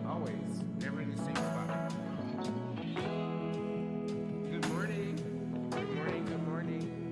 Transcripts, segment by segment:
Always, never in the same spot. Good morning. Good morning. Good morning.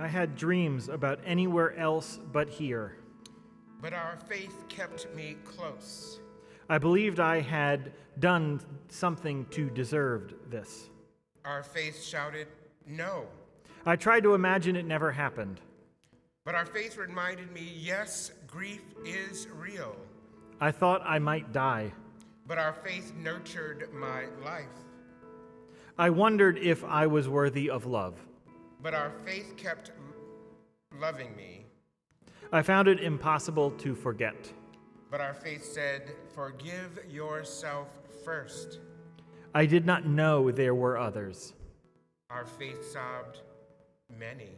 I had dreams about anywhere else but here. But our faith kept me close. I believed I had done something to deserve this. Our faith shouted, no. I tried to imagine it never happened. But our faith reminded me, yes, grief is real. I thought I might die. But our faith nurtured my life. I wondered if I was worthy of love. But our faith kept loving me. I found it impossible to forget. But our faith said, forgive yourself first. I did not know there were others. Our faith sobbed, many.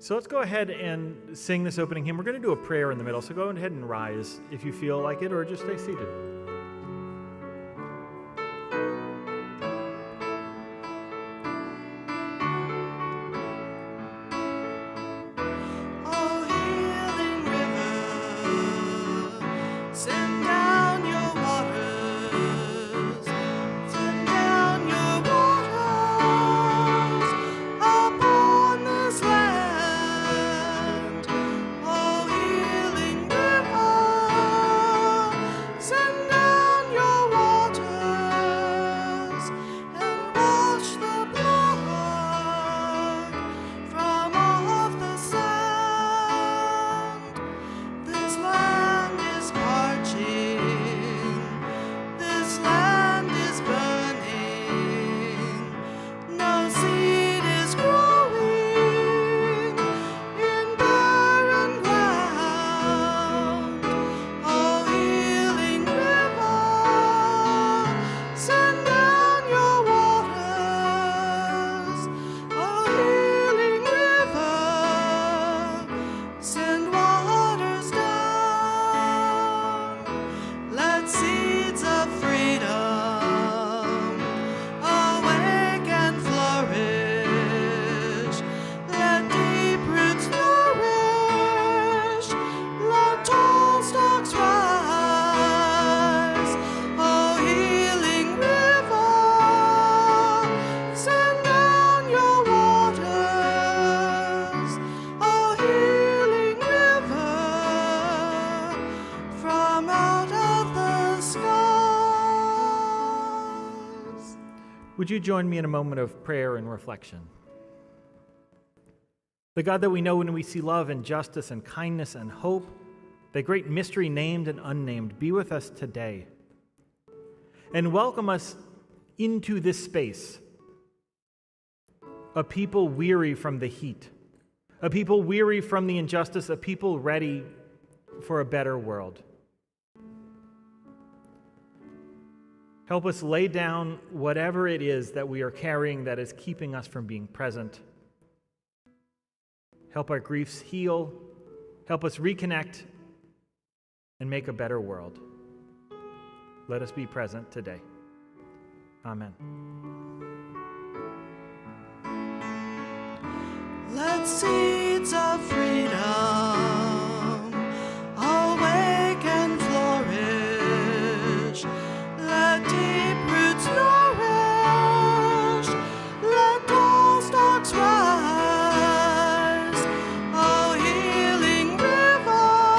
So let's go ahead and sing this opening hymn. We're going to do a prayer in the middle, so go ahead and rise if you feel like it, or just stay seated. Would you join me in a moment of prayer and reflection? The God that we know when we see love and justice and kindness and hope, the great mystery named and unnamed, be with us today and welcome us into this space, a people weary from the heat, a people weary from the injustice, a people ready for a better world. Help us lay down whatever it is that we are carrying that is keeping us from being present. Help our griefs heal. Help us reconnect and make a better world. Let us be present today. Amen. Let seeds of freedom awake and flourish. Let deep roots nourish. Let tall stalks rise. O healing river,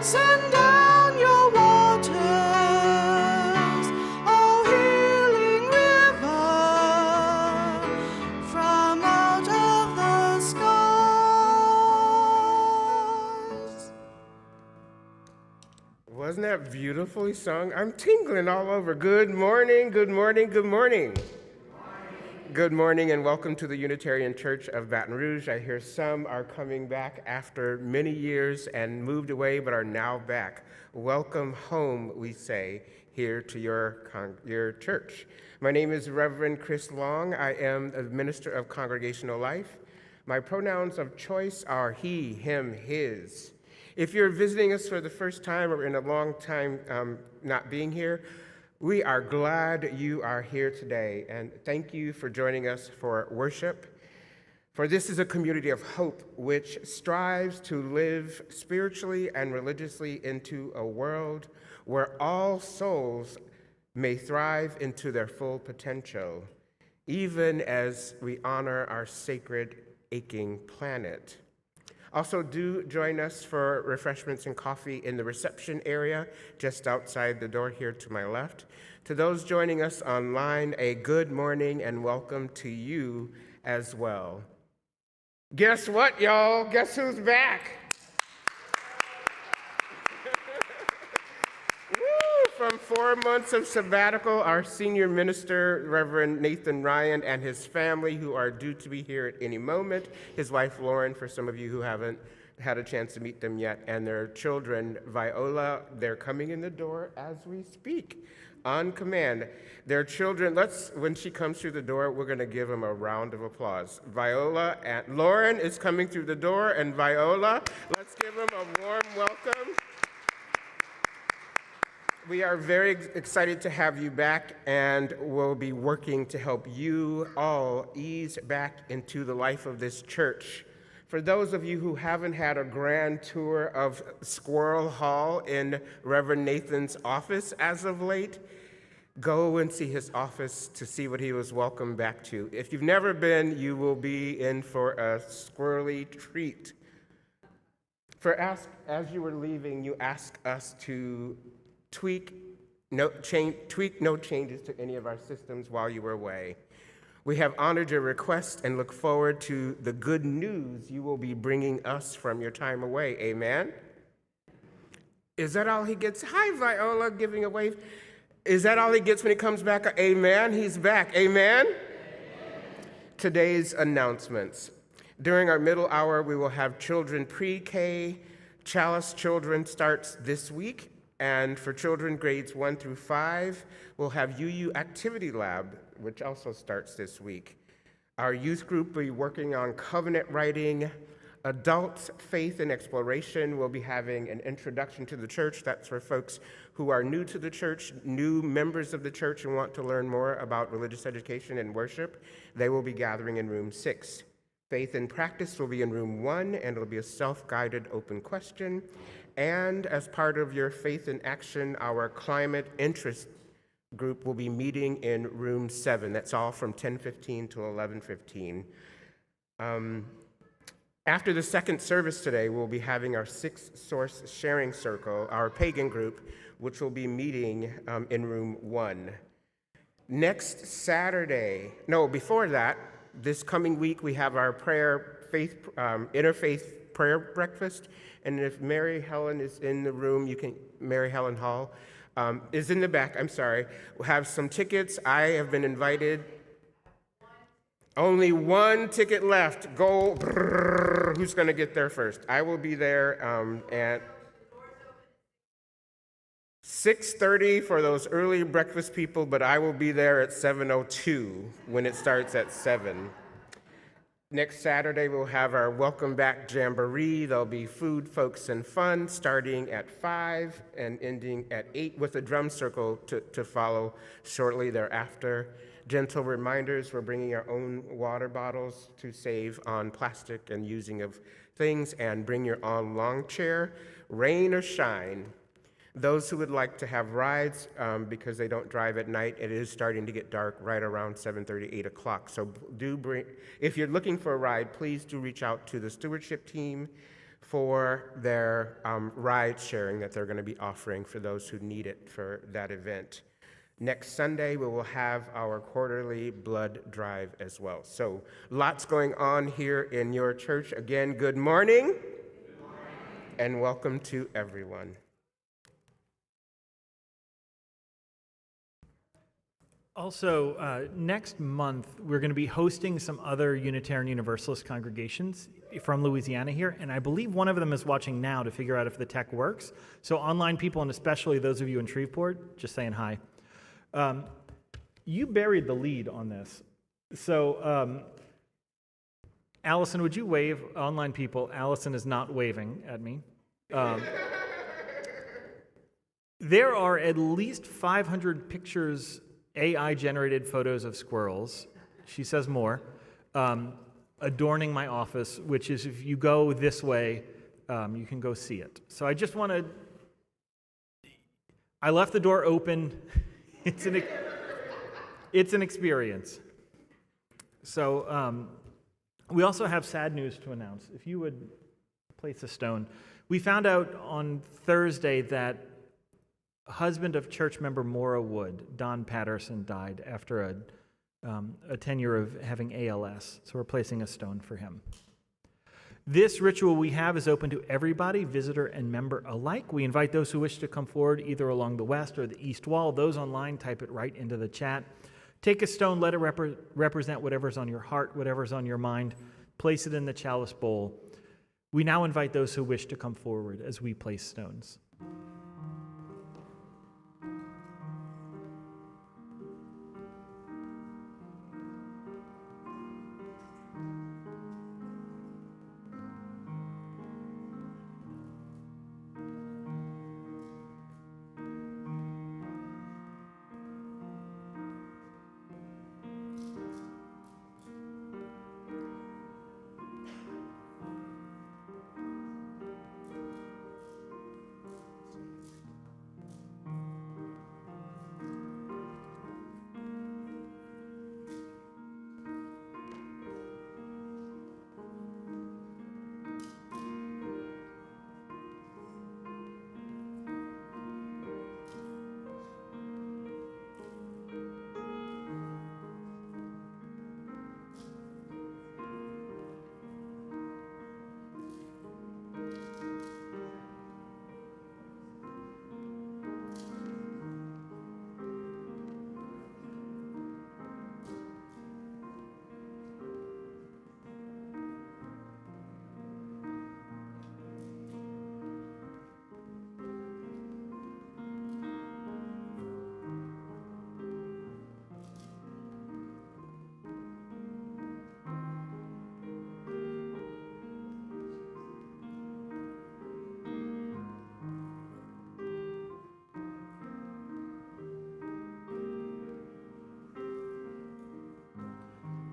send down your waters. O healing river, from out of the skies. Wasn't that beautifully sung? I'm tingling all over. Good morning, good morning, good morning. Good morning and welcome to the Unitarian Church of Baton Rouge. I hear some are coming back after many years and moved away but are now back. Welcome home, we say, here to your church. My name is Reverend Chris Long. I am a minister of congregational life. My pronouns of choice are he, him, his. If you're visiting us for the first time or in a long time not being here, we are glad you are here today, and thank you for joining us for worship. For this is a community of hope which strives to live spiritually and religiously into a world where all souls may thrive into their full potential, even as we honor our sacred aching planet. Also, do join us for refreshments and coffee in the reception area just outside the door here to my left. To those joining us online, a good morning and welcome to you as well. Guess what, y'all? Guess who's back? From 4 months of sabbatical, our senior minister, Reverend Nathan Ryan, and his family, who are due to be here at any moment, his wife Lauren, for some of you who haven't had a chance to meet them yet, and their children, Viola, they're coming in the door as we speak, on command. Their children, when she comes through the door, we're gonna give them a round of applause. Viola and Lauren is coming through the door, and Viola, let's give them a warm welcome. We are very excited to have you back, and we'll be working to help you all ease back into the life of this church. For those of you who haven't had a grand tour of Squirrel Hall in Reverend Nathan's office as of late, go and see his office to see what he was welcomed back to. If you've never been, you will be in for a squirrely treat. As you were leaving, you asked us to tweak no changes to any of our systems while you were away. We have honored your request and look forward to the good news you will be bringing us from your time away. Amen? Is that all he gets? Hi, Viola, giving a wave. Is that all he gets when he comes back? Amen? He's back. Amen? Amen. Today's announcements. During our middle hour, we will have children pre-K. Chalice Children starts this week. And for children grades 1 through 5, we'll have UU Activity Lab, which also starts this week. Our youth group will be working on covenant writing. Adults, Faith and Exploration will be having an introduction to the church. That's for folks who are new to the church, new members of the church, and want to learn more about religious education and worship. They will be gathering in room 6. Faith and Practice will be in room 1, and it'll be a self-guided open question. And as part of your Faith in Action, our climate interest group will be meeting in room 7. That's all from 10:15 to 11:15. After the second service today, we'll be having our 6th Source Sharing Circle, our pagan group, which will be meeting in room 1. Next Saturday, before that, this coming week, we have our interfaith prayer breakfast. And if Mary Helen is in the room, Mary Helen Hall is in the back, I'm sorry. We'll have some tickets. I have been invited. Only one ticket left. Go, brrr, who's gonna get there first? I will be there at 6:30 for those early breakfast people, but I will be there at 7:02 when it starts at 7. Next Saturday, we'll have our Welcome Back Jamboree. There'll be food, folks, and fun starting at 5 and ending at 8 with a drum circle to follow shortly thereafter. Gentle reminders, we're bringing our own water bottles to save on plastic and using of things, and bring your own lawn chair, rain or shine. Those who would like to have rides, because they don't drive at night, it is starting to get dark right around 7:30, 8 o'clock. So if you're looking for a ride, please do reach out to the stewardship team for their ride sharing that they're going to be offering for those who need it for that event. Next Sunday, we will have our quarterly blood drive as well. So lots going on here in your church. Again, good morning. Good morning. And welcome to everyone. Also, next month, we're going to be hosting some other Unitarian Universalist congregations from Louisiana here, and I believe one of them is watching now to figure out if the tech works. So online people, and especially those of you in Shreveport, just saying hi. You buried the lead on this. So, Allison, would you wave? Online people, Allison is not waving at me. There are at least 500 pictures, AI-generated photos of squirrels, she says more, adorning my office, which is, if you go this way, you can go see it. So I just want to, I left the door open. It's an experience. So We also have sad news to announce. If you would place a stone. We found out on Thursday that husband of church member Maura Wood, Don Patterson, died after a tenure of having ALS. So we're placing a stone for him. This ritual we have is open to everybody, visitor and member alike. We invite those who wish to come forward either along the west or the east wall. Those online, type it right into the chat. Take a stone, let it represent whatever's on your heart, whatever's on your mind. Place it in the chalice bowl. We now invite those who wish to come forward as we place stones.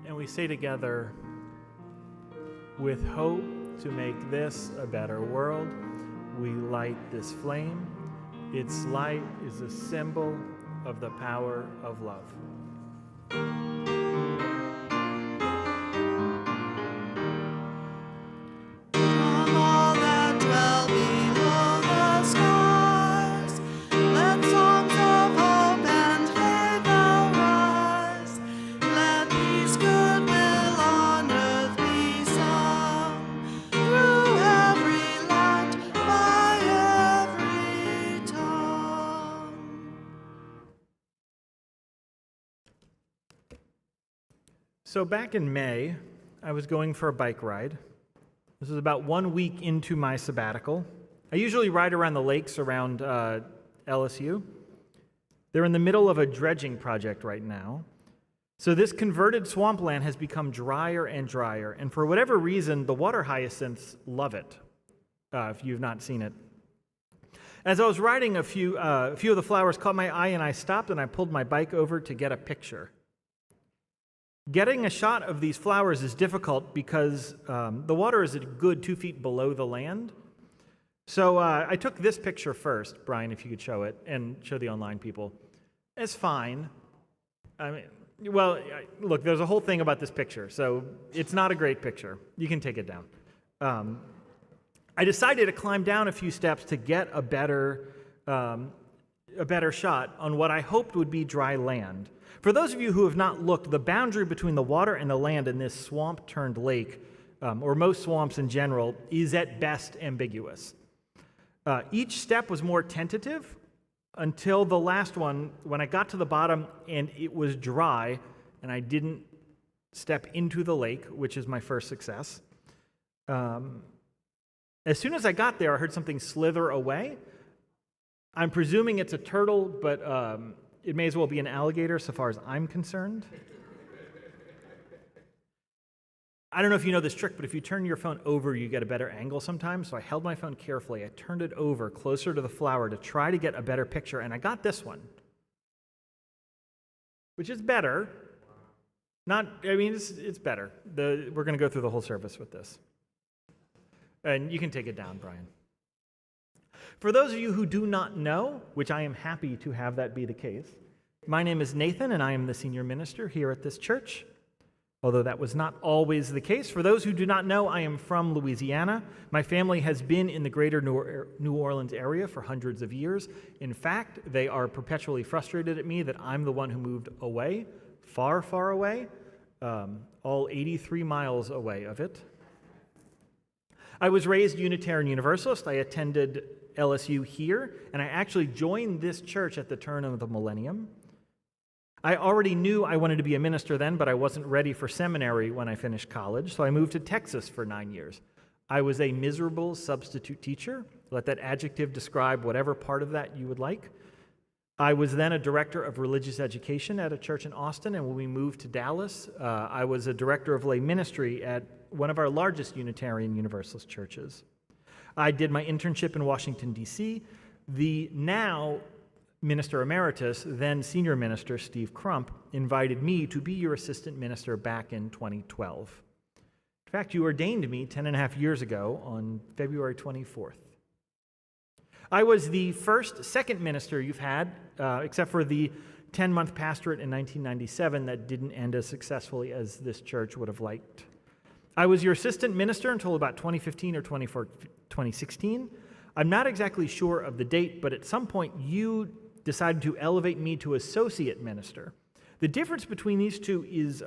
And we say together, with hope to make this a better world, we light this flame. Its light is a symbol of the power of love. From all that dwell below the stars, let songs of hope and faith arise. Let peace, goodwill on earth be sung, through every land, by every tongue. So back in May, I was going for a bike ride. This was about 1 week into my sabbatical. I usually ride around the lakes around LSU. They're in the middle of a dredging project right now. So this converted swampland has become drier and drier, and for whatever reason, the water hyacinths love it, if you've not seen it. As I was riding, a few of the flowers caught my eye, and I stopped and I pulled my bike over to get a picture. Getting a shot of these flowers is difficult because the water is a good 2 feet below the land. So I took this picture first, Brian, if you could show it, and show the online people. It's fine. I mean, well, look, there's a whole thing about this picture, so it's not a great picture. You can take it down. I decided to climb down a few steps to get a better shot on what I hoped would be dry land. For those of you who have not looked, the boundary between the water and the land in this swamp-turned lake, or most swamps in general, is at best ambiguous. Each step was more tentative until the last one, when I got to the bottom and it was dry and I didn't step into the lake, which is my first success. As soon as I got there, I heard something slither away. I'm presuming it's a turtle, but it may as well be an alligator so far as I'm concerned. I don't know if you know this trick, but if you turn your phone over, you get a better angle sometimes. So I held my phone carefully. I turned it over closer to the flower to try to get a better picture, and I got this one, which is better. It's better. We're going to go through the whole service with this. And you can take it down, Brian. For those of you who do not know, which I am happy to have that be the case, my name is Nathan, and I am the senior minister here at this church. although that was not always the case. For those who do not know, I am from Louisiana. My family has been in the greater New Orleans area for hundreds of years. In fact, they are perpetually frustrated at me that I'm the one who moved away, far, far away, all 83 miles away of it. I was raised Unitarian Universalist. I attended LSU here, and I actually joined this church at the turn of the millennium. I already knew I wanted to be a minister then, but I wasn't ready for seminary when I finished college, so I moved to Texas for 9 years. I was a miserable substitute teacher. Let that adjective describe whatever part of that you would like. I was then a director of religious education at a church in Austin, and when we moved to Dallas, I was a director of lay ministry at one of our largest Unitarian Universalist churches. I did my internship in Washington, D.C. The now Minister Emeritus, then Senior Minister Steve Crump, invited me to be your assistant minister back in 2012. In fact, you ordained me 10 and a half years ago on February 24th. I was the second minister you've had, except for the 10-month pastorate in 1997 that didn't end as successfully as this church would have liked. I was your assistant minister until about 2015 or 2016. I'm not exactly sure of the date, but at some point you decided to elevate me to associate minister. The difference between these two is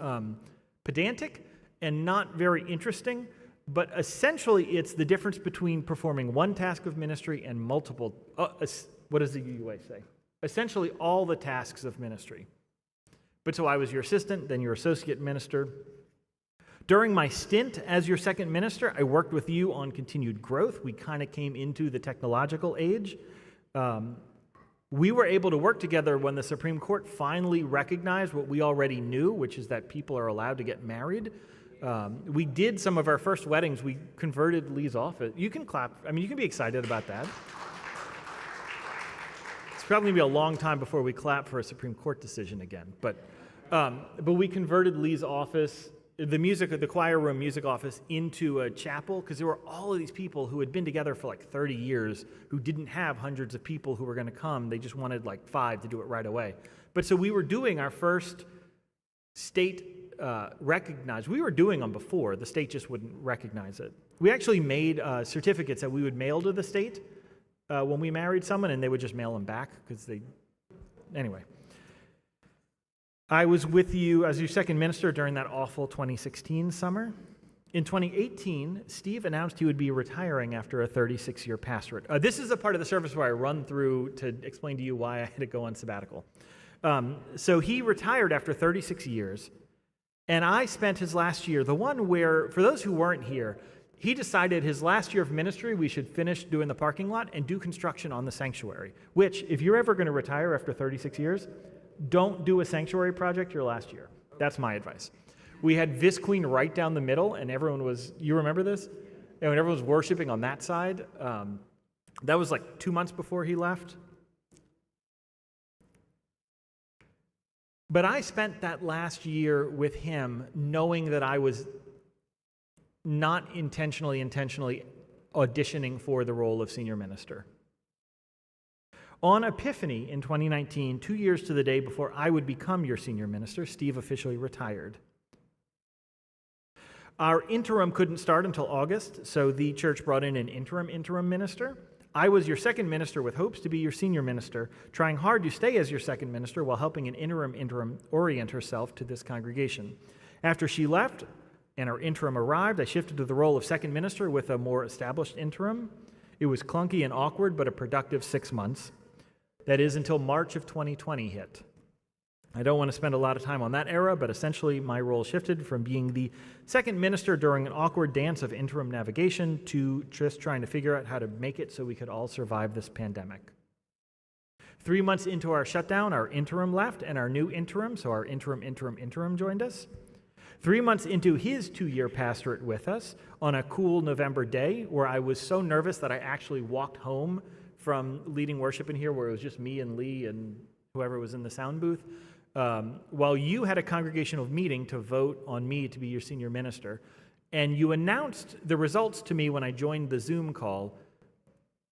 pedantic and not very interesting, but essentially it's the difference between performing one task of ministry and multiple, what does the UUA say? Essentially all the tasks of ministry. But so I was your assistant, then your associate minister. During my stint as your second minister, I worked with you on continued growth. We kind of came into the technological age. We were able to work together when the Supreme Court finally recognized what we already knew, which is that people are allowed to get married. We did some of our first weddings. We converted Lee's office. You can clap. I mean, you can be excited about that. It's probably going to be a long time before we clap for a Supreme Court decision again. But we converted Lee's office, the choir room music office, into a chapel because there were all of these people who had been together for like 30 years who didn't have hundreds of people who were going to come. They just wanted like 5 to do it right away. But so we were doing our first state recognized. We were doing them before. The state just wouldn't recognize it. We actually made certificates that we would mail to the state when we married someone, and they would just mail them back because anyway. I was with you as your second minister during that awful 2016 summer. In 2018, Steve announced he would be retiring after a 36-year pastorate. This is a part of the service where I run through to explain to you why I had to go on sabbatical. So he retired after 36 years, and I spent his last year, the one where, for those who weren't here, he decided his last year of ministry we should finish doing the parking lot and do construction on the sanctuary, which, if you're ever going to retire after 36 years, don't do a sanctuary project your last year. That's my advice. We had Visqueen right down the middle, and everyone was, you remember this? And when everyone was worshiping on that side, that was like 2 months before he left. But I spent that last year with him knowing that I was not intentionally auditioning for the role of senior minister. On Epiphany in 2019, 2 years to the day before I would become your senior minister, Steve officially retired. Our interim couldn't start until August, so the church brought in an interim minister. I was your second minister with hopes to be your senior minister, trying hard to stay as your second minister while helping an interim orient herself to this congregation. After she left and our interim arrived, I shifted to the role of second minister with a more established interim. It was clunky and awkward, but a productive 6 months. That is until March of 2020 hit. I don't want to spend a lot of time on that era, but essentially my role shifted from being the second minister during an awkward dance of interim navigation to just trying to figure out how to make it so we could all survive this pandemic. 3 months into our shutdown, our interim left and our new interim, so our interim joined us. 3 months into his 2-year pastorate with us on a cool November day where I was so nervous that I actually walked home from leading worship in here where it was just me and Lee and whoever was in the sound booth, while you had a congregational meeting to vote on me to be your senior minister, and you announced the results to me when I joined the Zoom call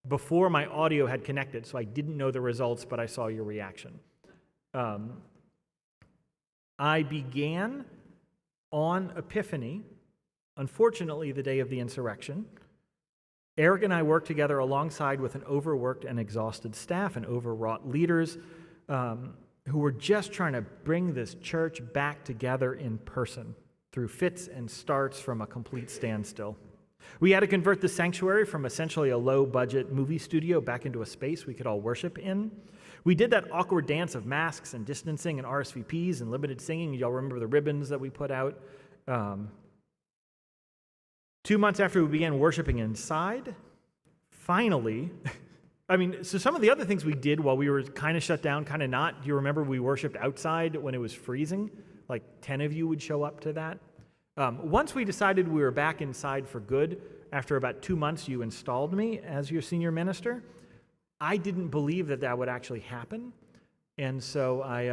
before my audio had connected, so I didn't know the results, but I saw your reaction. I began on Epiphany, unfortunately the day of the insurrection, Eric and I worked together alongside with an overworked and exhausted staff and overwrought leaders who were just trying to bring this church back together in person through fits and starts from a complete standstill. We had to convert the sanctuary from essentially a low-budget movie studio back into a space we could all worship in. We did that awkward dance of masks and distancing and RSVPs and limited singing. Y'all remember the ribbons that we put out? 2 months after we began worshiping inside, finally, so some of the other things we did while we were kind of shut down, kind of not. Do you remember we worshiped outside when it was freezing? Like 10 of you would show up to that. Once we decided we were back inside for good, after about 2 months you installed me as your senior minister, I didn't believe that would actually happen. And so I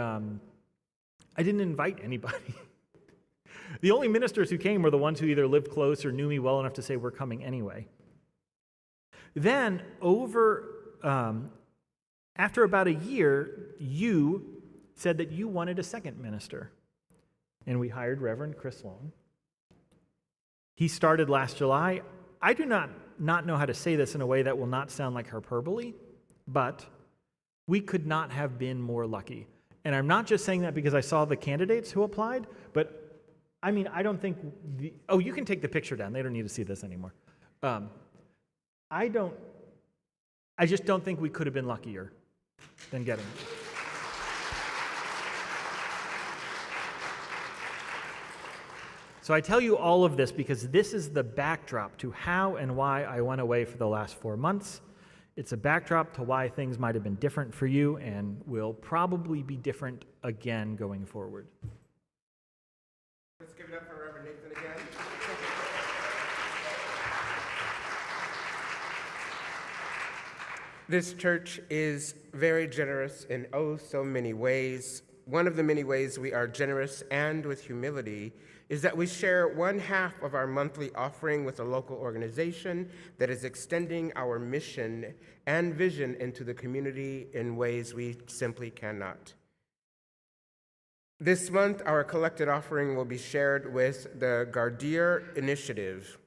didn't invite anybody. The only ministers who came were the ones who either lived close or knew me well enough to say, we're coming anyway. Then, after about a year, you said that you wanted a second minister. And we hired Reverend Chris Long. He started last July. I do not know how to say this in a way that will not sound like hyperbole, but we could not have been more lucky. And I'm not just saying that because I saw the candidates who applied, but I don't think you can take the picture down. They don't need to see this anymore. I just don't think we could have been luckier than getting it. So I tell you all of this because this is the backdrop to how and why I went away for the last 4 months. It's a backdrop to why things might have been different for you and will probably be different again going forward. Let's give it up for Reverend Nathan again. This church is very generous in so many ways. One of the many ways we are generous and with humility is that we share 1/2 of our monthly offering with a local organization that is extending our mission and vision into the community in ways we simply cannot. This month, our collected offering will be shared with the Gardeer Initiative.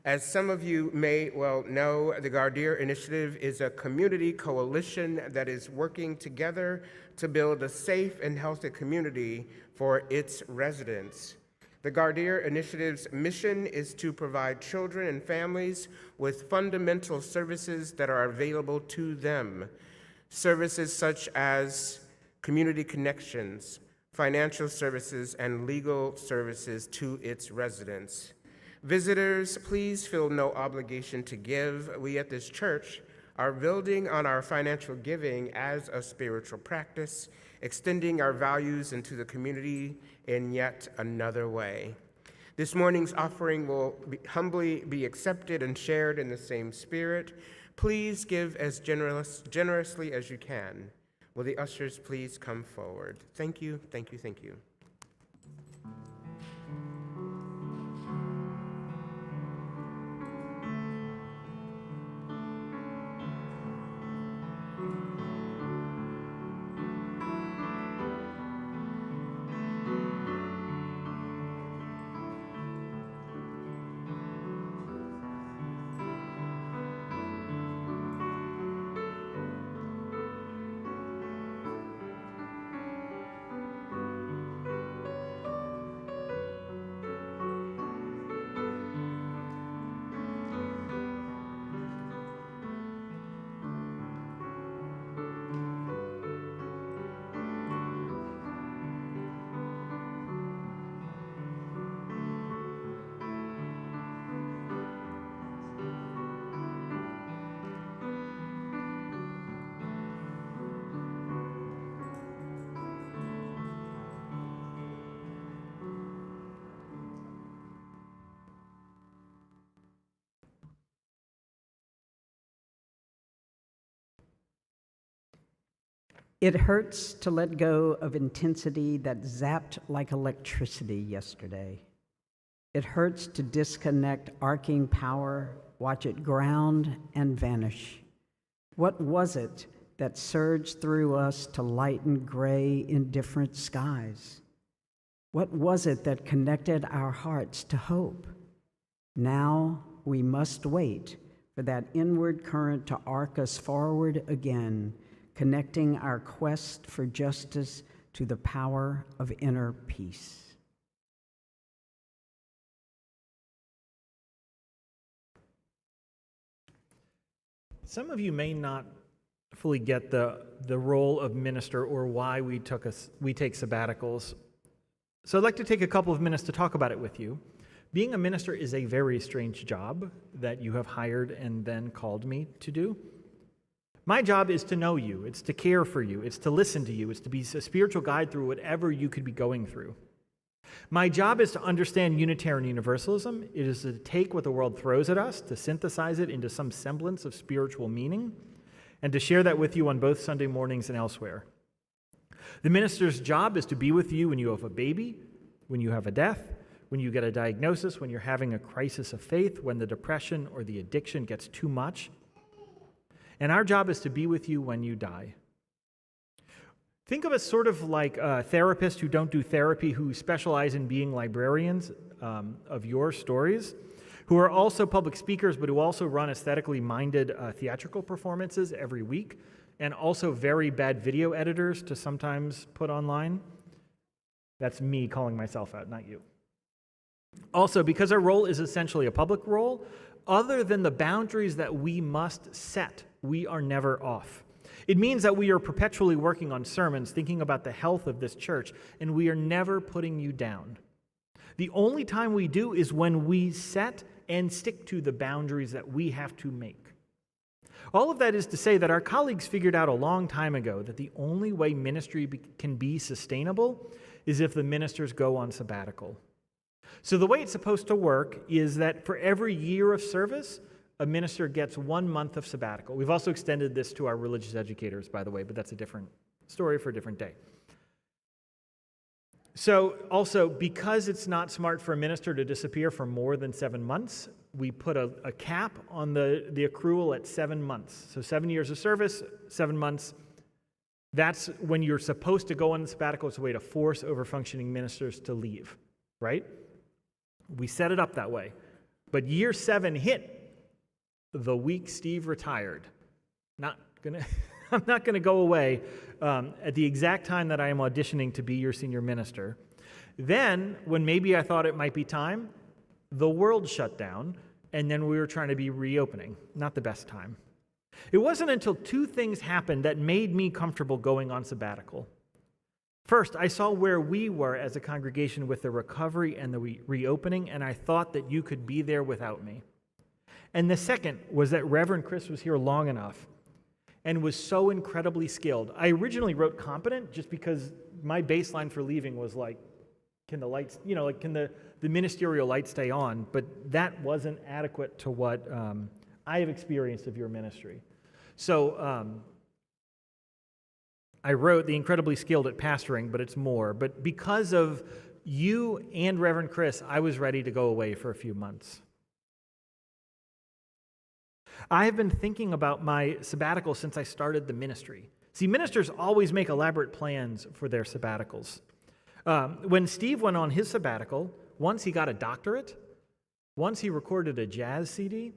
As some of you may well know, the Gardeer Initiative is a community coalition that is working together to build a safe and healthy community for its residents. The Gardeer Initiative's mission is to provide children and families with fundamental services that are available to them. Services such as community connections, financial services, and legal services to its residents. Visitors, please feel no obligation to give. We at this church are building on our financial giving as a spiritual practice, extending our values into the community in yet another way. This morning's offering will humbly be accepted and shared in the same spirit. Please give as generously as you can. Will the ushers please come forward? Thank you, thank you, thank you. It hurts to let go of intensity that zapped like electricity yesterday. It hurts to disconnect arcing power, watch it ground and vanish. What was it that surged through us to lighten gray, indifferent skies? What was it that connected our hearts to hope? Now we must wait for that inward current to arc us forward again, connecting our quest for justice to the power of inner peace. Some of you may not fully get the role of minister or why we take sabbaticals. So I'd like to take a couple of minutes to talk about it with you. Being a minister is a very strange job that you have hired and then called me to do. My job is to know you, it's to care for you, it's to listen to you, it's to be a spiritual guide through whatever you could be going through. My job is to understand Unitarian Universalism. It is to take what the world throws at us, to synthesize it into some semblance of spiritual meaning, and to share that with you on both Sunday mornings and elsewhere. The minister's job is to be with you when you have a baby, when you have a death, when you get a diagnosis, when you're having a crisis of faith, when the depression or the addiction gets too much. And our job is to be with you when you die. Think of us sort of like therapists who don't do therapy, who specialize in being librarians of your stories, who are also public speakers, but who also run aesthetically minded theatrical performances every week, and also very bad video editors to sometimes put online. That's me calling myself out, not you. Also, because our role is essentially a public role, other than the boundaries that we must set, we are never off. It means that we are perpetually working on sermons, thinking about the health of this church, and we are never putting you down. The only time we do is when we set and stick to the boundaries that we have to make. All of that is to say that our colleagues figured out a long time ago that the only way ministry can be sustainable is if the ministers go on sabbatical. So the way it's supposed to work is that for every year of service, a minister gets 1 month of sabbatical. We've also extended this to our religious educators, by the way, but that's a different story for a different day. So also, because it's not smart for a minister to disappear for more than 7 months, we put a cap on the accrual at 7 months. So 7 years of service, 7 months. That's when you're supposed to go on sabbatical. It's a way to force over-functioning ministers to leave, right? We set it up that way. But year 7 hit the week Steve retired. I'm not going to go away at the exact time that I am auditioning to be your senior minister. Then, when maybe I thought it might be time, the world shut down, and then we were trying to be reopening. Not the best time. It wasn't until 2 things happened that made me comfortable going on sabbatical. First, I saw where we were as a congregation with the recovery and the reopening, and I thought that you could be there without me. And the second was that Reverend Chris was here long enough and was so incredibly skilled. I originally wrote competent just because my baseline for leaving was like, can the lights, can the ministerial light stay on? But that wasn't adequate to what I have experienced of your ministry. So I wrote the incredibly skilled at pastoring, but it's more. But because of you and Reverend Chris, I was ready to go away for a few months. I have been thinking about my sabbatical since I started the ministry. See, ministers always make elaborate plans for their sabbaticals. When Steve went on his sabbatical, once he got a doctorate, once he recorded a jazz CD.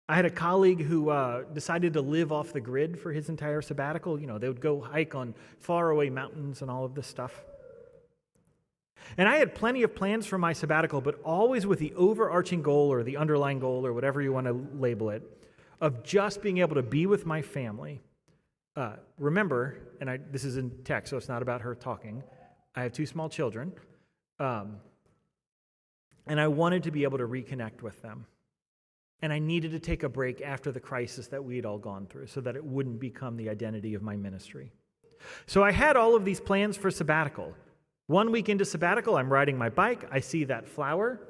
I had a colleague who decided to live off the grid for his entire sabbatical. They would go hike on faraway mountains and all of this stuff. And I had plenty of plans for my sabbatical, but always with the overarching goal or the underlying goal or whatever you want to label it, of just being able to be with my family. Remember, and this is in text, so it's not about her talking, I have 2 small children, and I wanted to be able to reconnect with them. And I needed to take a break after the crisis that we had all gone through so that it wouldn't become the identity of my ministry. So I had all of these plans for sabbatical. 1 week into sabbatical, I'm riding my bike, I see that flower,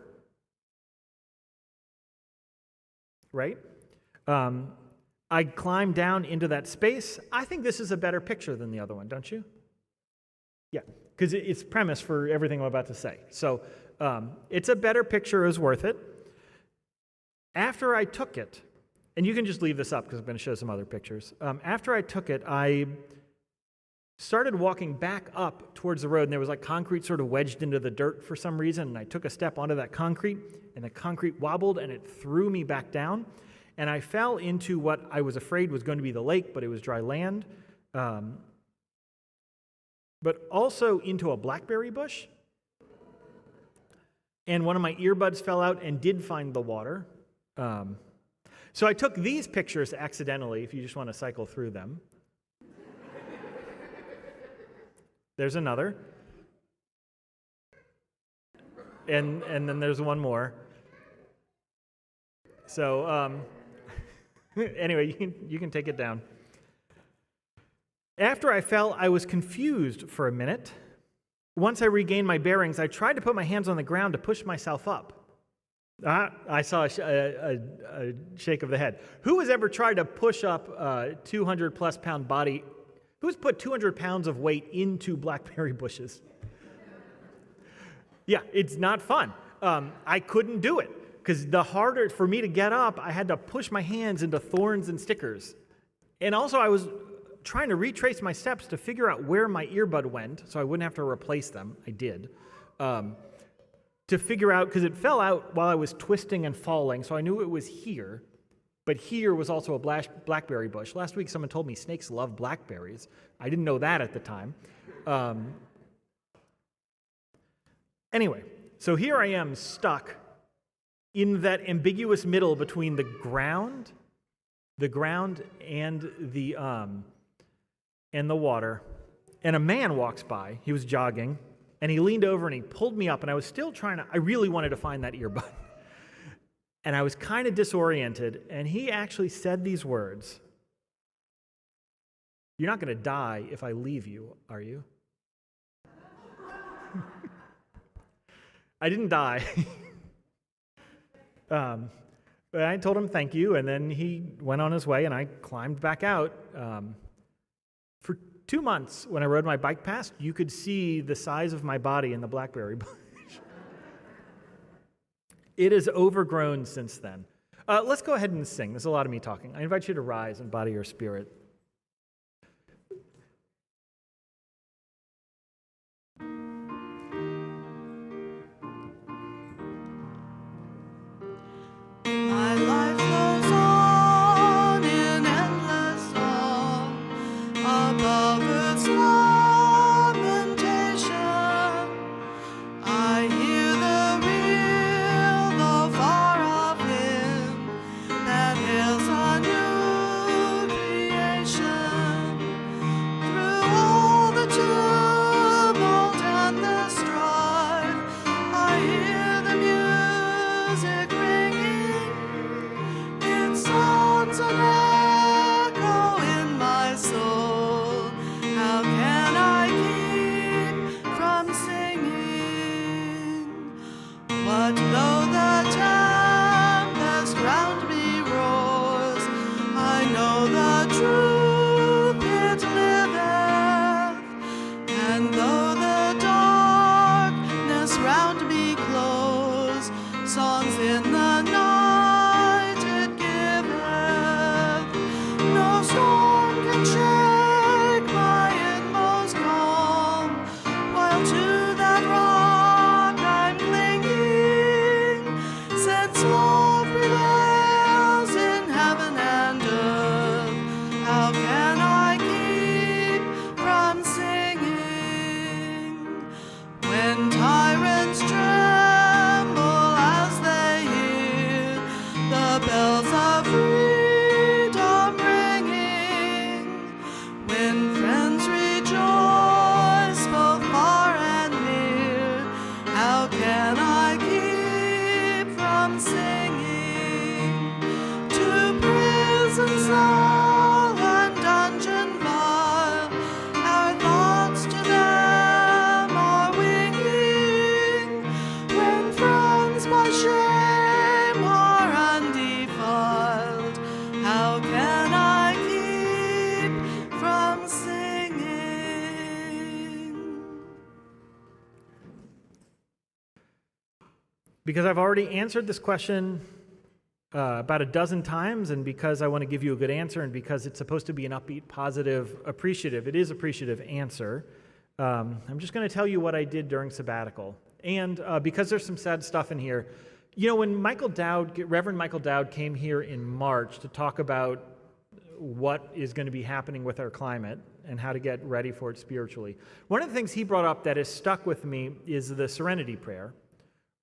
right? I climb down into that space. I think this is a better picture than the other one, don't you? Yeah, because it's premise for everything I'm about to say. So it's a better picture, is worth it. After I took it, and you can just leave this up because I'm going to show some other pictures. After I took it, I started walking back up towards the road, and there was like concrete sort of wedged into the dirt for some reason, and I took a step onto that concrete, and the concrete wobbled, and it threw me back down, and I fell into what I was afraid was going to be the lake, but it was dry land, but also into a blackberry bush, and one of my earbuds fell out and did find the water. So I took these pictures accidentally, if you just want to cycle through them. There's another. And then there's one more. So anyway, you can take it down. After I fell, I was confused for a minute. Once I regained my bearings, I tried to put my hands on the ground to push myself up. I saw a shake of the head. Who has ever tried to push up a 200-plus pound body? Who's put 200 pounds of weight into blackberry bushes? Yeah, it's not fun. I couldn't do it because the harder for me to get up, I had to push my hands into thorns and stickers. And also I was trying to retrace my steps to figure out where my earbud went so I wouldn't have to replace them. I did. To figure out, because it fell out while I was twisting and falling, so I knew it was here. But here was also a blackberry bush. Last week someone told me snakes love blackberries. I didn't know that at the time. Anyway, so here I am stuck in that ambiguous middle between the ground and the water. And a man walks by. He was jogging, and he leaned over and he pulled me up, and I was still I really wanted to find that earbud. And I was kind of disoriented, and he actually said these words: "You're not going to die if I leave you, are you?" I didn't die. But I told him thank you, and then he went on his way, and I climbed back out. For 2 months, when I rode my bike past, you could see the size of my body in the blackberry bush. It is overgrown since then. Let's go ahead and sing. There's a lot of me talking. I invite you to rise in body or spirit. My life goes on in endless song above its lamentation. I hear the real, the far-off hymn that hails a new creation. Through all the tumult and the strife, I hear the music ringing. It sounds an echo in my soul. How can I keep from singing? But though the tempest round me roars, I know the truth it liveth. And though the darkness round me close, songs in the night it giveth. No storm can shake my inmost calm, while to that rock I'm clinging. Since love prevails in heaven and earth, how can I keep from singing? When tyrants tremble as they hear the bells of freedom ringing, when friends rejoice both far and near, how can I keep from singing? To prison cell and dungeon vile, our thoughts to them are winging. When friends by shame are undefiled, how can I keep from singing? Because I've already answered this question about a dozen times, and because I want to give you a good answer, and because it's supposed to be an upbeat, positive, appreciative, it is appreciative answer, I'm just going to tell you what I did during sabbatical. And because there's some sad stuff in here, you know, when Reverend Michael Dowd came here in March to talk about what is going to be happening with our climate and how to get ready for it spiritually, one of the things he brought up that has stuck with me is the Serenity Prayer,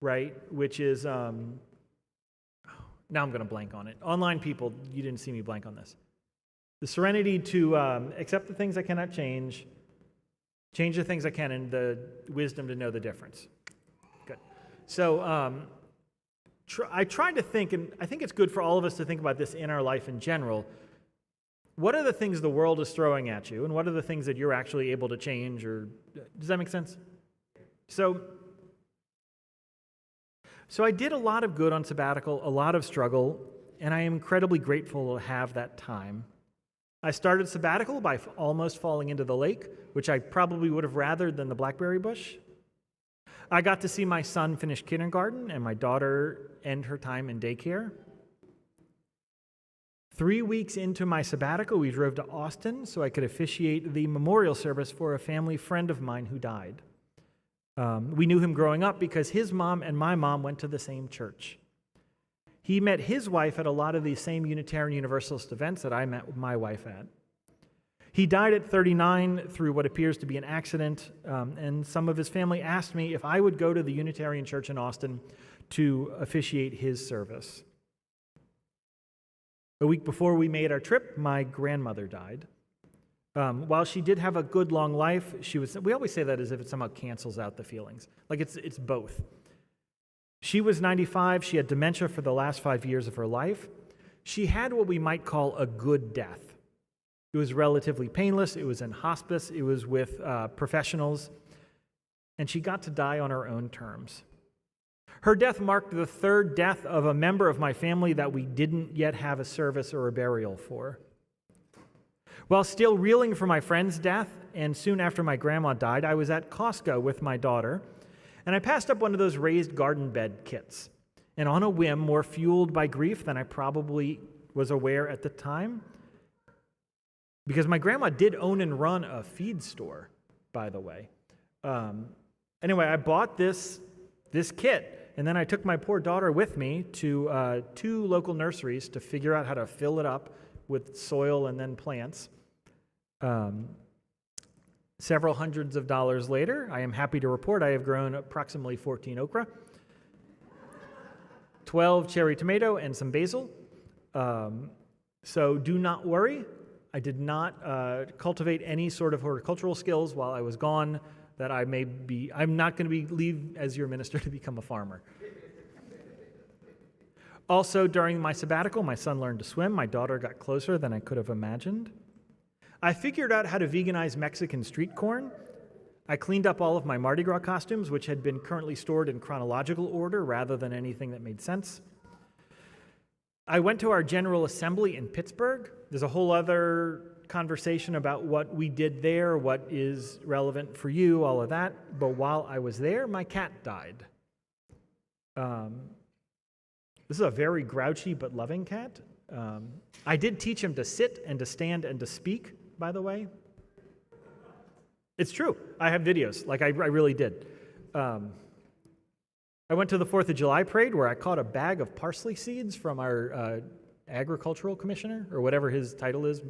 right? Which is, now I'm going to blank on it. Online people, you didn't see me blank on this. The serenity to accept the things I cannot change the things I can, and the wisdom to know the difference. Good. So I tried to think, and I think it's good for all of us to think about this in our life in general. What are the things the world is throwing at you, and what are the things that you're actually able to change? Or does that make sense? So I did a lot of good on sabbatical, a lot of struggle, and I am incredibly grateful to have that time. I started sabbatical by almost falling into the lake, which I probably would have rather than the blackberry bush. I got to see my son finish kindergarten and my daughter end her time in daycare. 3 weeks into my sabbatical, we drove to Austin so I could officiate the memorial service for a family friend of mine who died. We knew him growing up because his mom and my mom went to the same church. He met his wife at a lot of these same Unitarian Universalist events that I met my wife at. He died at 39 through what appears to be an accident, and some of his family asked me if I would go to the Unitarian Church in Austin to officiate his service. A week before we made our trip, my grandmother died. While she did have a good long life, we always say that as if it somehow cancels out the feelings. Like it's both. She was 95. She had dementia for the last 5 years of her life. She had what we might call a good death. It was relatively painless. It was in hospice. It was with professionals. And she got to die on her own terms. Her death marked the third death of a member of my family that we didn't yet have a service or a burial for. While still reeling from my friend's death, and soon after my grandma died, I was at Costco with my daughter, and I passed up one of those raised garden bed kits. And on a whim, more fueled by grief than I probably was aware at the time, because my grandma did own and run a feed store, by the way. Anyway, I bought this kit, and then I took my poor daughter with me to 2 local nurseries to figure out how to fill it up with soil and then plants. Several hundreds of dollars later, I am happy to report I have grown approximately 14 okra, 12 cherry tomato, and some basil. So do not worry. I did not cultivate any sort of horticultural skills while I was gone that I'm not going to leave as your minister to become a farmer. Also, during my sabbatical, my son learned to swim. My daughter got closer than I could have imagined. I figured out how to veganize Mexican street corn. I cleaned up all of my Mardi Gras costumes, which had been currently stored in chronological order rather than anything that made sense. I went to our General Assembly in Pittsburgh. There's a whole other conversation about what we did there, what is relevant for you, all of that. But while I was there, my cat died. This is a very grouchy but loving cat. I did teach him to sit and to stand and to speak, by the way. It's true. I have videos. Like, I really did. I went to the 4th of July parade where I caught a bag of parsley seeds from our agricultural commissioner, or whatever his title is.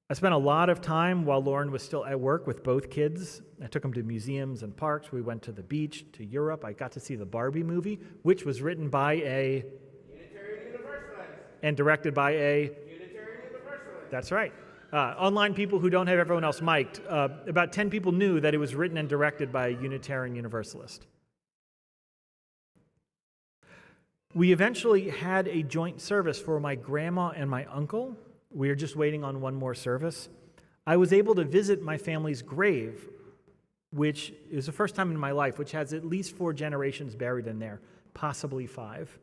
I spent a lot of time while Lauren was still at work with both kids. I took them to museums and parks. We went to the beach, to Europe. I got to see the Barbie movie, which was written by a Unitarian Universalist. And directed by a Unitarian Universalist. That's right. Online people who don't have everyone else mic'd, about 10 people knew that it was written and directed by a Unitarian Universalist. We eventually had a joint service for my grandma and my uncle. We are just waiting on one more service. I was able to visit my family's grave, which is the first time in my life, which has at least 4 generations buried in there, possibly 5.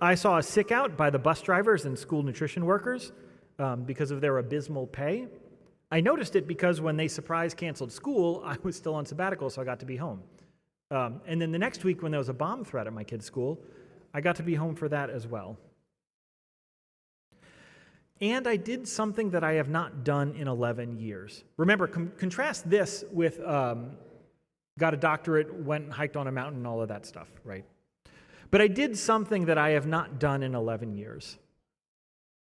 I saw a sick out by the bus drivers and school nutrition workers because of their abysmal pay. I noticed it because when they surprise canceled school, I was still on sabbatical, so I got to be home. And then the next week when there was a bomb threat at my kid's school, I got to be home for that as well. And I did something that I have not done in 11 years. Remember, contrast this with got a doctorate, went and hiked on a mountain, all of that stuff, right? But I did something that I have not done in 11 years.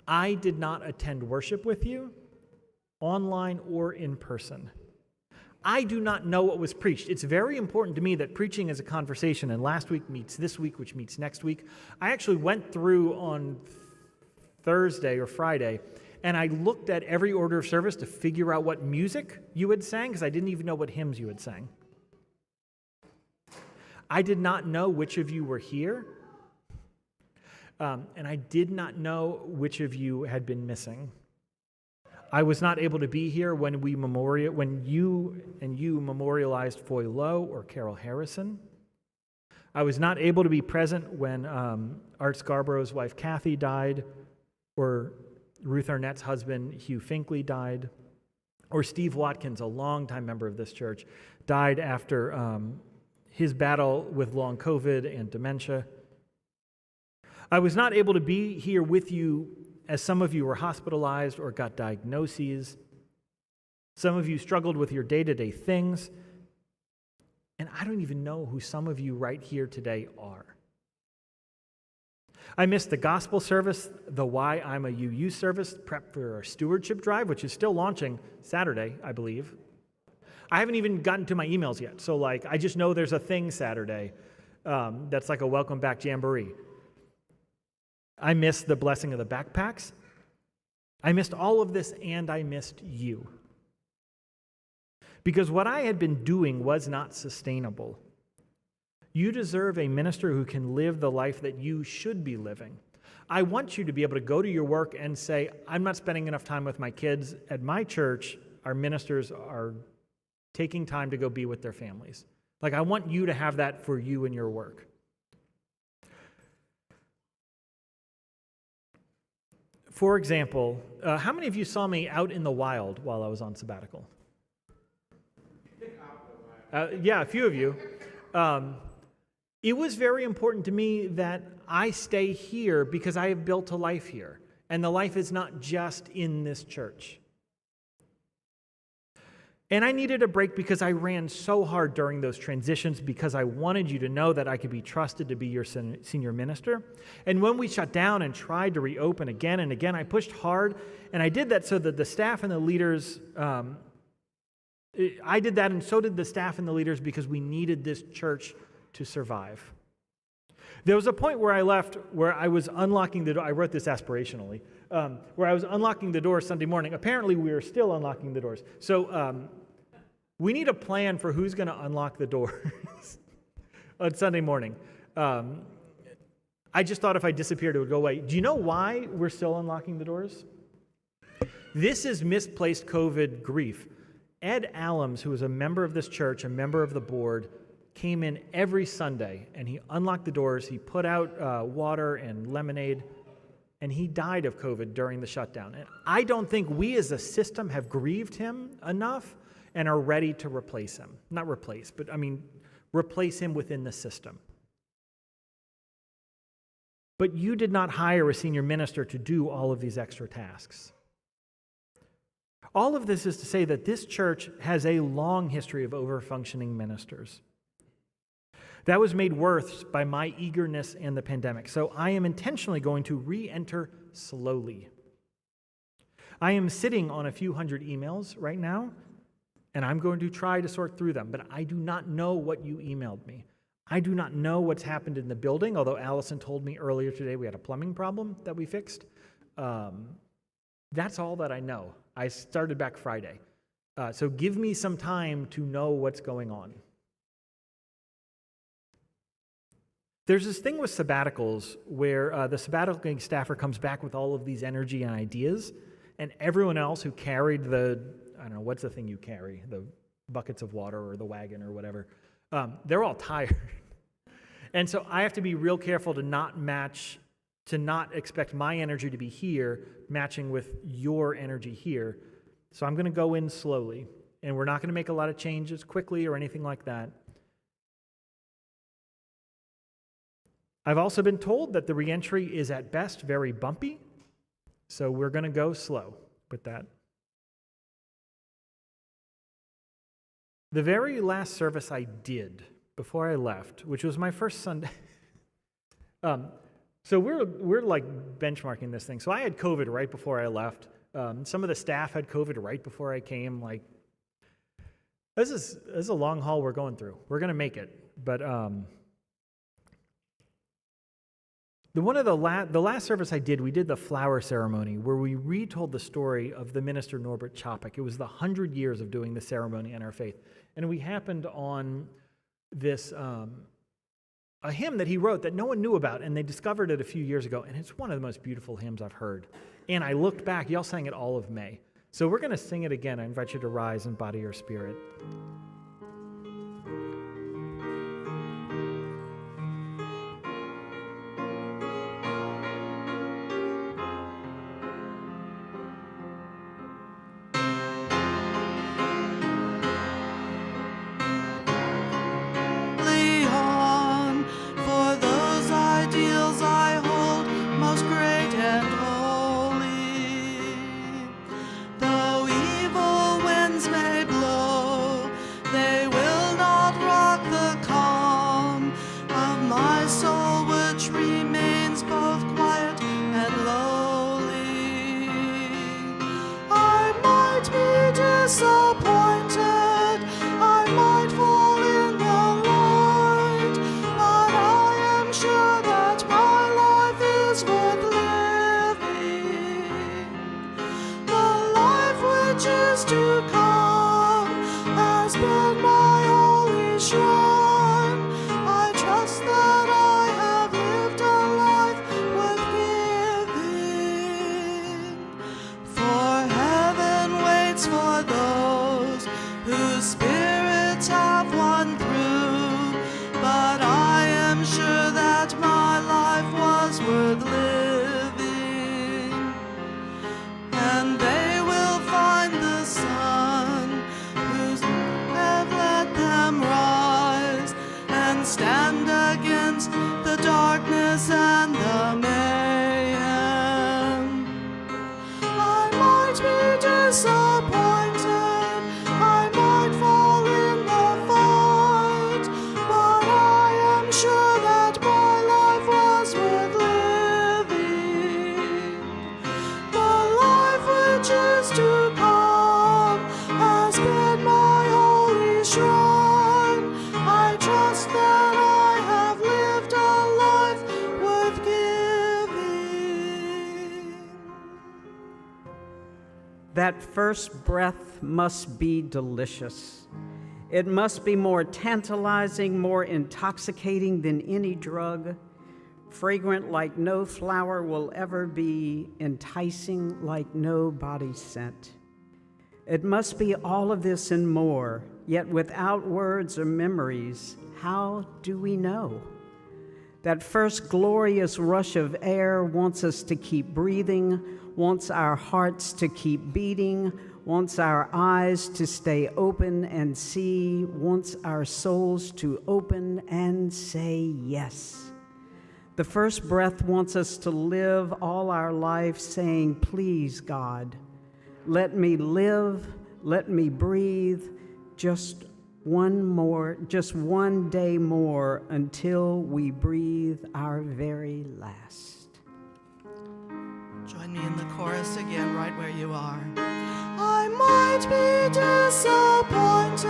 I did not attend worship with you, online or in person. I do not know what was preached. It's very important to me that preaching is a conversation, and last week meets this week, which meets next week. I actually went through on Thursday or Friday, and I looked at every order of service to figure out what music you had sang, because I didn't even know what hymns you had sang. I did not know which of you were here, and I did not know which of you had been missing. I was not able to be here when you memorialized Foy Lowe or Carol Harrison. I was not able to be present when Art Scarborough's wife Kathy died, or Ruth Arnett's husband Hugh Finkley died, or Steve Watkins, a longtime member of this church, died after his battle with long COVID and dementia. I was not able to be here with you as some of you were hospitalized or got diagnoses. Some of you struggled with your day-to-day things. And I don't even know who some of you right here today are. I missed the gospel service, the Why I'm a UU service, prep for our stewardship drive, which is still launching Saturday, I believe. I haven't even gotten to my emails yet. So I just know there's a thing Saturday that's like a welcome back jamboree. I missed the blessing of the backpacks. I missed all of this, and I missed you. Because what I had been doing was not sustainable. You deserve a minister who can live the life that you should be living. I want you to be able to go to your work and say, I'm not spending enough time with my kids. At my church, our ministers are taking time to go be with their families. I want you to have that for you in your work. For example, how many of you saw me out in the wild while I was on sabbatical? Yeah, a few of you. It was very important to me that I stay here because I have built a life here. And the life is not just in this church. And I needed a break because I ran so hard during those transitions because I wanted you to know that I could be trusted to be your senior minister. And when we shut down and tried to reopen again and again, I pushed hard, and I did that so that the staff and the leaders, I did that and so did the staff and the leaders because we needed this church to survive. There was a point where I left where I was unlocking the door. I wrote this aspirationally. Where I was unlocking the doors Sunday morning. Apparently, we are still unlocking the doors. So we need a plan for who's going to unlock the doors on Sunday morning. I just thought if I disappeared, it would go away. Do you know why we're still unlocking the doors? This is misplaced COVID grief. Ed Allums, who was a member of this church, a member of the board, came in every Sunday, and he unlocked the doors. He put out water and lemonade, and he died of COVID during the shutdown. And I don't think we as a system have grieved him enough and are ready to replace him. Not replace, but replace him within the system. But you did not hire a senior minister to do all of these extra tasks. All of this is to say that this church has a long history of over-functioning ministers. That was made worse by my eagerness and the pandemic. So I am intentionally going to re-enter slowly. I am sitting on a few hundred emails right now, and I'm going to try to sort through them, but I do not know what you emailed me. I do not know what's happened in the building, although Allison told me earlier today we had a plumbing problem that we fixed. That's all that I know. I started back Friday. So give me some time to know what's going on. There's this thing with sabbaticals where the sabbatical staffer comes back with all of these energy and ideas, and everyone else who carried what's the thing you carry, the buckets of water or the wagon or whatever, they're all tired. And so I have to be real careful to not expect my energy to be here, matching with your energy here. So I'm going to go in slowly, and we're not going to make a lot of changes quickly or anything like that. I've also been told that the reentry is at best very bumpy, so we're going to go slow with that. The very last service I did before I left, which was my first Sunday, so we're like benchmarking this thing. So I had COVID right before I left. Some of the staff had COVID right before I came. Like, this is a long haul we're going through. We're going to make it, but the last service I did, we did the flower ceremony where we retold the story of the minister Norbert Chopik. It was the 100 years of doing the ceremony in our faith. And we happened on this, a hymn that he wrote that no one knew about, and they discovered it a few years ago, and it's one of the most beautiful hymns I've heard. And I looked back, y'all sang it all of May. So we're going to sing it again. I invite you to rise in body or spirit. That first breath must be delicious. It must be more tantalizing, more intoxicating than any drug, fragrant like no flower will ever be, enticing like no body scent. It must be all of this and more, yet without words or memories, how do we know? That first glorious rush of air wants us to keep breathing, wants our hearts to keep beating, wants our eyes to stay open and see, wants our souls to open and say yes. The first breath wants us to live all our life saying, please, God, let me live, let me breathe, just one day more until we breathe our very last. Join me in the chorus again, right where you are. I might be disappointed,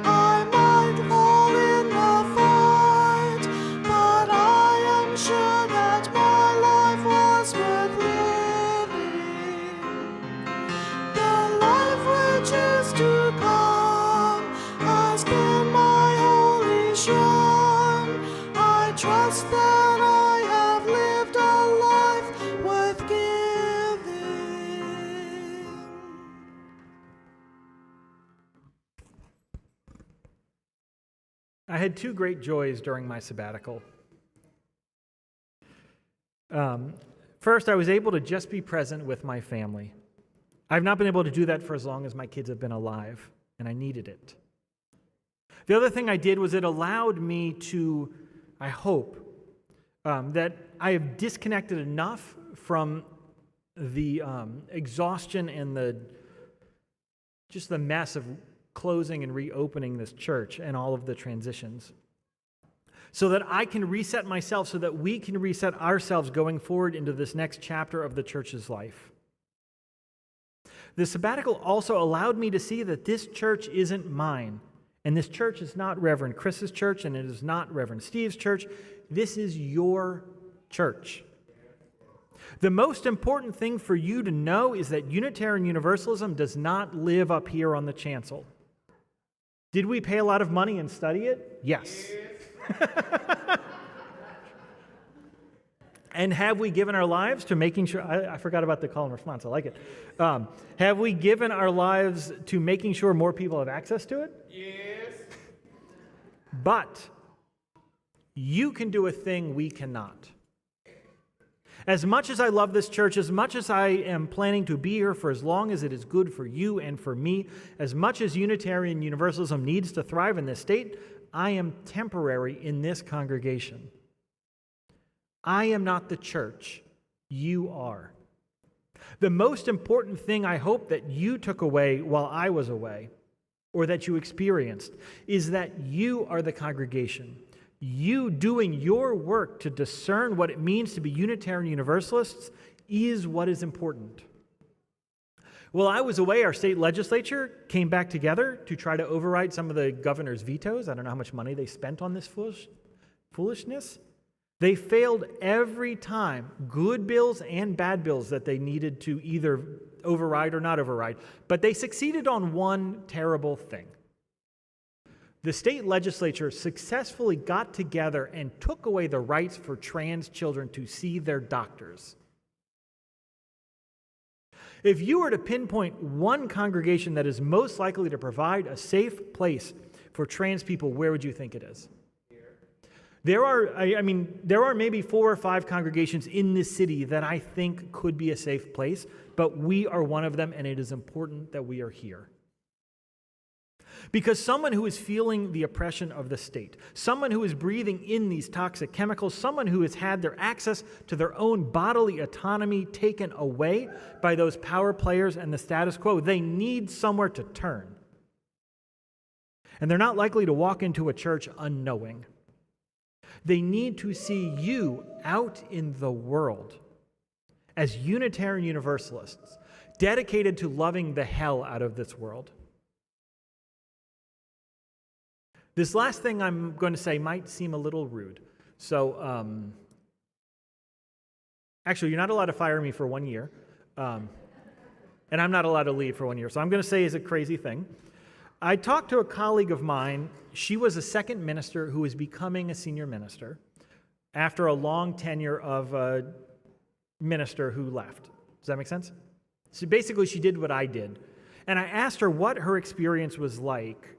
I might fall in the fight, but I am sure that my life was worth living. The life which is to come has been my holy shrine. I trust that I have lived a life worth giving. I had two great joys during my sabbatical. First, I was able to just be present with my family. I've not been able to do that for as long as my kids have been alive, and I needed it. The other thing I did was it allowed me to, I hope, that I have disconnected enough from the exhaustion and the mess of closing and reopening this church and all of the transitions, so that I can reset myself, so that we can reset ourselves going forward into this next chapter of the church's life. The sabbatical also allowed me to see that this church isn't mine, and this church is not Reverend Chris's church, and it is not Reverend Steve's church. This is your church. The most important thing for you to know is that Unitarian Universalism does not live up here on the chancel. Did we pay a lot of money and study it? Yes. And have we given our lives to making sure, I forgot about the call and response, I like it. Have we given our lives to making sure more people have access to it? Yes. But you can do a thing we cannot. As much as I love this church, as much as I am planning to be here for as long as it is good for you and for me, as much as Unitarian Universalism needs to thrive in this state, I am temporary in this congregation. I am not the church. You are. The most important thing I hope that you took away while I was away, or that you experienced, is that you are the congregation. You doing your work to discern what it means to be Unitarian Universalists is what is important. While I was away, our state legislature came back together to try to override some of the governor's vetoes. I don't know how much money they spent on this foolishness. They failed every time, good bills and bad bills that they needed to either override or not override. But they succeeded on one terrible thing. The state legislature successfully got together and took away the rights for trans children to see their doctors. If you were to pinpoint one congregation that is most likely to provide a safe place for trans people, where would you think it is? There are maybe 4 or 5 congregations in this city that I think could be a safe place, but we are one of them, and it is important that we are here. Because someone who is feeling the oppression of the state, someone who is breathing in these toxic chemicals, someone who has had their access to their own bodily autonomy taken away by those power players and the status quo, they need somewhere to turn. And they're not likely to walk into a church unknowing. They need to see you out in the world as Unitarian Universalists, dedicated to loving the hell out of this world. This last thing I'm going to say might seem a little rude. So, actually, you're not allowed to fire me for 1 year. And I'm not allowed to leave for 1 year. So I'm going to say is a crazy thing. I talked to a colleague of mine. She was a second minister who was becoming a senior minister after a long tenure of a minister who left. Does that make sense? So basically, she did what I did. And I asked her what her experience was like.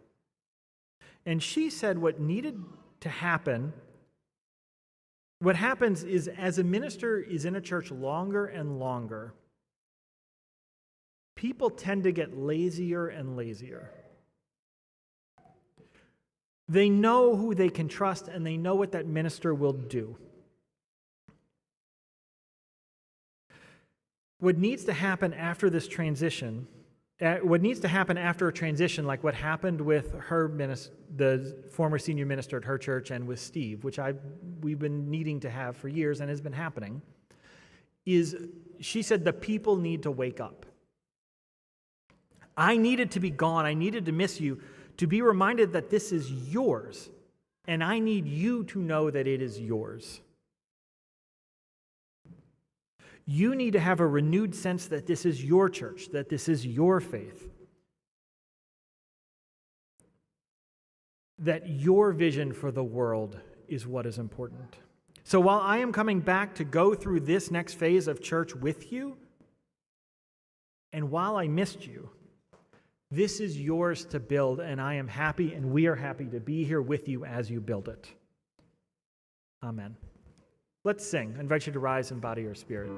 And she said what needed to happen, what happens is as a minister is in a church longer and longer, people tend to get lazier and lazier. They know who they can trust, and they know what that minister will do. What needs to happen after this transition, what needs to happen after a transition, like what happened with her the former senior minister at her church and with Steve, which we've been needing to have for years and has been happening, is she said the people need to wake up. I needed to be gone. I needed to miss you, to be reminded that this is yours, and I need you to know that it is yours. You need to have a renewed sense that this is your church, that this is your faith, that your vision for the world is what is important. So while I am coming back to go through this next phase of church with you, and while I missed you, this is yours to build, and I am happy, and we are happy to be here with you as you build it. Amen. Let's sing. I invite you to rise in body or spirit.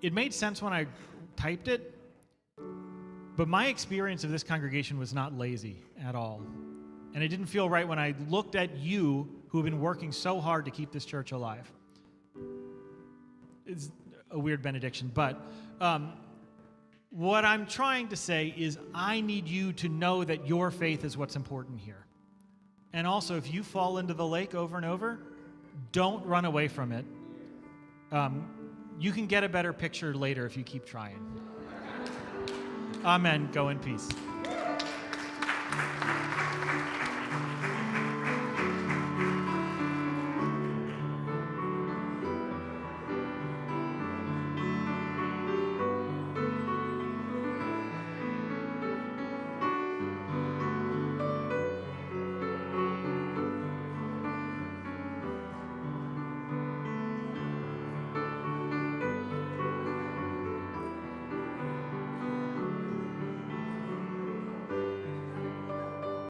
it made sense when I typed it, but my experience of this congregation was not lazy at all. And it didn't feel right when I looked at you who have been working so hard to keep this church alive. It's a weird benediction, but what I'm trying to say is I need you to know that your faith is what's important here. And also, if you fall into the lake over and over, don't run away from it. You can get a better picture later if you keep trying. Amen. Go in peace.